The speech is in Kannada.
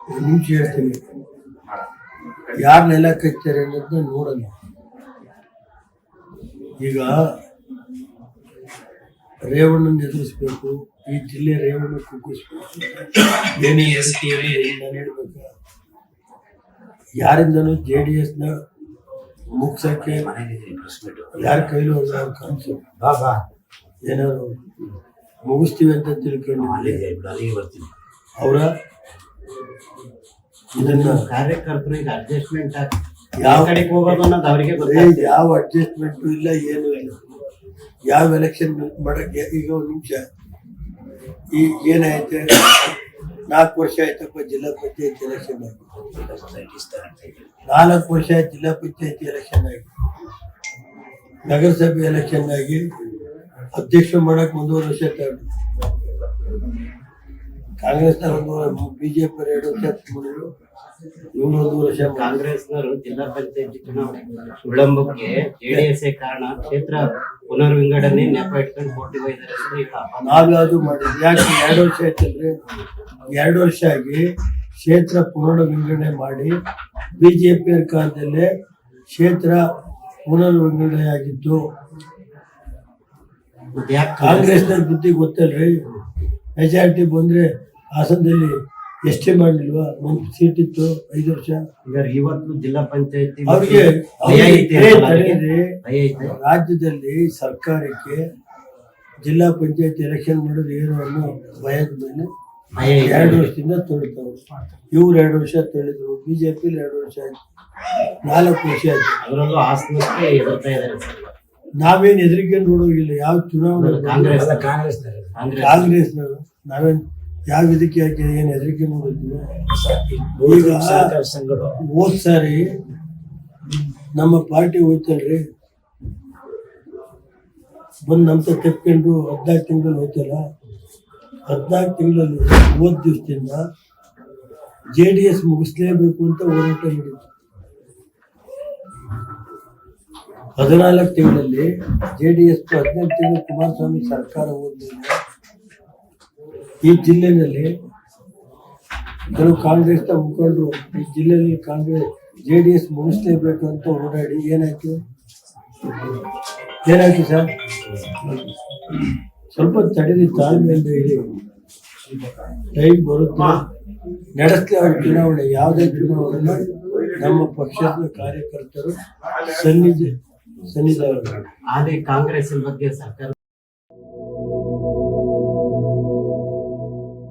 ನಿಮಿಷ ಹೇಳ್ತೀನಿ, ಯಾರು ನೆಲ ಕಚ್ಚಾರೆ ಅನ್ನೋದನ್ನ ನೋಡೋಣ. ಈಗ ರೇವಣ್ಣನ ಎದುರಿಸ್ಬೇಕು, ಈ ಜಿಲ್ಲೆ ರೇವಣ್ಣ ಕುಗ್ಗಿಸ್ಬೇಕು, ಏನೇ ಹೇಳ್ಬೇಕ, ಯಾರಿಂದನೂ JDS-ನ ಮುಗ್ಸಕ್ಕೆ ಯಾರ ಕೈಲೂ ಅವ್ರ ಕನಸು ಏನಾದ್ರು ಮುಗಿಸ್ತೀವಿ ಅಂತ ತಿಳ್ಕೊಂಡು ಬರ್ತೀನಿ. ಅವರ ಇದನ್ನ ಕಾರ್ಯಕರ್ತರು ಈಗ ಅಡ್ಜಸ್ಟ್ಮೆಂಟ್ ಯಾವ ಕಡೆಗೆ ಹೋಗೋದು ಅನ್ನೋದು ಅವರಿಗೆ ಯಾವ ಅಡ್ಜಸ್ಟ್ಮೆಂಟು ಇಲ್ಲ, ಏನು ಇಲ್ಲ. ಯಾವ ಎಲೆಕ್ಷನ್ ಮಾಡಕ್ಕೆ ಈಗ ಒಂದು ನಿಮಿಷ, ಈಗ ಏನಾಯ್ತು, 4 ವರ್ಷ ಆಯ್ತಪ್ಪ ಜಿಲ್ಲಾ ಪಂಚಾಯತ್ ಎಲೆಕ್ಷನ್ ಆಗಿ, 4 ವರ್ಷ ಆಯ್ತು ಜಿಲ್ಲಾ ಪಂಚಾಯತಿ ಎಲೆಕ್ಷನ್ ಆಗಿ, ನಗರಸಭೆ ಎಲೆಕ್ಷನ್ ಆಗಿ, ಅಧ್ಯಕ್ಷ ಮಾಡಕ್ 1.5 ವರ್ಷ ತಗೊಂಡು, ಕಾಂಗ್ರೆಸ್ನ 1 BJP 2 ವರ್ಷ ಮಾಡಿದ್ರು, ಇವ್ರು 1 ವರ್ಷ. ಕಾಂಗ್ರೆಸ್ನವರು ಜಿಲ್ಲಾ ಪಂಚಾಯತಿ ಚುನಾವಣೆ ವಿಳಂಬಕ್ಕೆ JDS ಕಾರಣ, ಕ್ಷೇತ್ರ ಪುನರ್ ವಿಂಗಡಣೆ ನೆಪ ಇಟ್ಕೊಂಡು ಕೋರ್ಟಿಗೆ ಹೋಗಿದ್ದಾರೆ. ನಾವ್ಯಾವುದು ಮಾಡಿದ್ವಿ, ಯಾಕೆ 2 ವರ್ಷ ಆಯ್ತಲ್ರಿ, 2 ವರ್ಷ ಆಗಿ ಕ್ಷೇತ್ರ ಪುನರ್ ವಿಂಗಡಣೆ ಮಾಡಿ BJP ಕಾಲದಲ್ಲೇ ಕ್ಷೇತ್ರ ಪುನರ್ ವಿಂಗಡಣೆ ಆಗಿದ್ದು. ಕಾಂಗ್ರೆಸ್ನ ಬುದ್ಧಿ ಗೊತ್ತಲ್ರಿ, ಮೆಜಾರಿಟಿ ಬಂದ್ರೆ ಹಾಸನದಲ್ಲಿ ಎಷ್ಟೇ ಮಾಡಲಿಲ್ವಾ, 1 ಸೀಟ್ ಇತ್ತು 5 ವರ್ಷ. ಇವತ್ತು ಜಿಲ್ಲಾ ಪಂಚಾಯತಿ ಅವ್ರಿಗೆ ರಾಜ್ಯದಲ್ಲಿ ಸರ್ಕಾರಕ್ಕೆ ಜಿಲ್ಲಾ ಪಂಚಾಯತ್ ಎಲೆಕ್ಷನ್ ಮಾಡೋದು ಏನು ಅನ್ನೋ ಭಯದ ಮೇಲೆ 2 ವರ್ಷದಿಂದ ತೊಳಿತಾವ್ರು. ಇವ್ರು 2 ವರ್ಷ ತೊಳಿದ್ರು, BJP 2 ವರ್ಷ ಆಯ್ತು, 4 ವರ್ಷ ಆಯ್ತು. ಅದರಲ್ಲೂ ಹಾಸನಕ್ಕೆ ಎದುರ್ತಾ ಇದ್ದಾರೆ. ನಾವೇನು ಹೆದರಿಕೆ ನೋಡೋಗಿಲ್ಲ, ಯಾವ ಚುನಾವಣೆ ಕಾಂಗ್ರೆಸ್ನವರು ನಾವೇನು ಯಾವ ಇದಕ್ಕೆ ಯಾಕೆ ಏನು ಹೆದರಿಕೆ ನೋಡಿದ್ವಿ. ಈಗ ಹೋದ್ ಸಾರಿ ನಮ್ಮ ಪಾರ್ಟಿ ಹೋಯ್ತಲ್ರಿ, ಬಂದು ನಮ್ಮ ತೆಪ್ಕೊಂಡು 14 ತಿಂಗಳಲ್ಲಿ ಹೋಯ್ತಲ್ಲ, 14 ತಿಂಗಳಲ್ಲಿ ಹೋದ ದಿವಸದಿಂದ JDS ಮುಗಿಸ್ಲೇಬೇಕು ಅಂತ ಹೋರಾಟ ಮಾಡಿದ್ರು. 14 ತಿಂಗಳಲ್ಲಿ JDS 14 ತಿಂಗಳು ಕುಮಾರಸ್ವಾಮಿ ಸರ್ಕಾರ ಹೋದ್ಮೇಲೆ ಈ ಜಿಲ್ಲೆಯಲ್ಲಿ ಕೆಲವು ಕಾಂಗ್ರೆಸ್ನ ಮುಖಂಡರು ಈ ಜಿಲ್ಲೆಯಲ್ಲಿ JDS ಮುಗಿಸ್ಲೇಬೇಕು ಅಂತ ಓಡಾಡಿ ಏನಾಯ್ತು ಸರ್? ಸ್ವಲ್ಪ ತಡೆದಿ, ತಾಳ್ಮೆಯಿಂದ ಹೇಳಿ, ಟೈಮ್ ಬರುತ್ತೆ, ನಡೆಸ್ಲಿ ಅವ್ರ ಚುನಾವಣೆ. ಯಾವುದೇ ಚುನಾವಣೆ ನಮ್ಮ ಪಕ್ಷದ ಕಾರ್ಯಕರ್ತರು ಸನ್ನಿಧ ಆದ್ರೆ ಕಾಂಗ್ರೆಸ್ ಬಗ್ಗೆ ಸರ್ಕಾರ